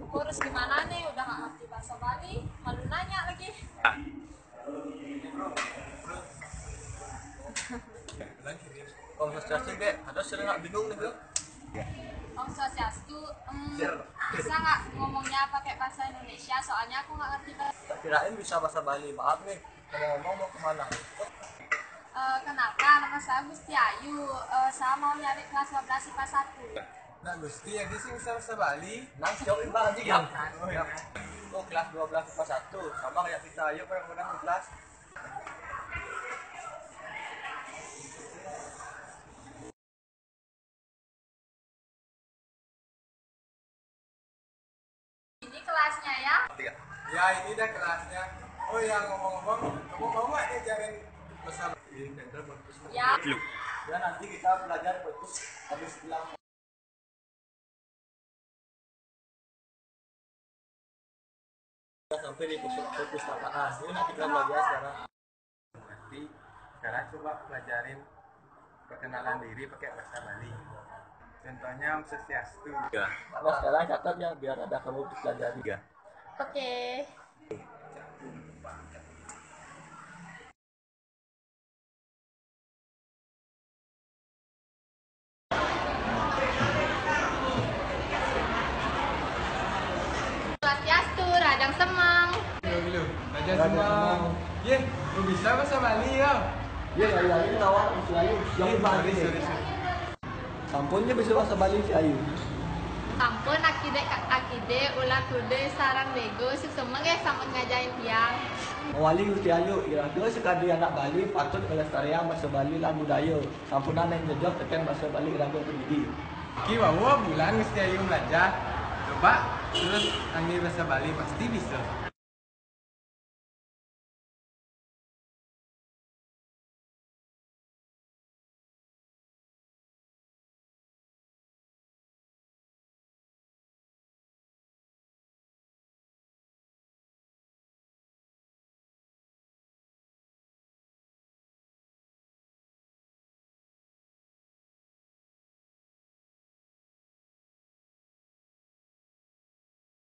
Kurus gimana nih? Udah gak ngerti bahasa Bali, malu nanya lagi. Om Swastiastu deh, ada sering nggak bingung nih bro? Om Swastiastu, bisa nggak ngomongnya pakai bahasa Indonesia? Soalnya aku nggak ngerti bahasa. Tak kirain bisa bahasa Bali. Maaf nih, ngomong-ngomong mau kemana? Kenalkan, nama saya Gusti Ayu. Saya mau nyari kelas 12 IPA 1. Nah Gusti, ya sih bisa bahasa Bali. Nang jauh imbang aja ya. Oh kelas 12 kelas 1 sama kayak kita. Ayo bareng-bareng di kelas. Ini kelasnya ya. Ya ini dah kelasnya. Oh ya ngomong-ngomong, kamu mau nggak diajarin bahasa Bali? Ya. Ya nanti kita belajar fokus habis bilang. Sampai di perpustakaan. Ini nanti kita belajar sekarang. Nanti sekarang coba pelajarin perkenalan diri pakai bahasa Bali. Contohnya Om Swastiastu. Nah sekarang catat ya biar ada kamu pelajari ya. Oke. Swastiastu, Radang Semang. Dulu, belajar Belajar semua. semua. Ye, lu bisa bahasa Bali ya? Iya lagi lawan si Ayu. Yang Sorry, bagi. sorry. Sampunnya bisa bahasa Bali si Ayu. Ampun akide ulah kude sarang bego semua ya sama ngajain tiang. Mewali Gusti Ayu, kira-kira sekali anak Bali patut melestarikan bahasa Bali lan budaya. Sampunan yang jejak tekan bahasa Bali raga pendidi. Ki wawa bulan Gusti Ayu belajar. Coba terus ambil bahasa Bali pasti bisa.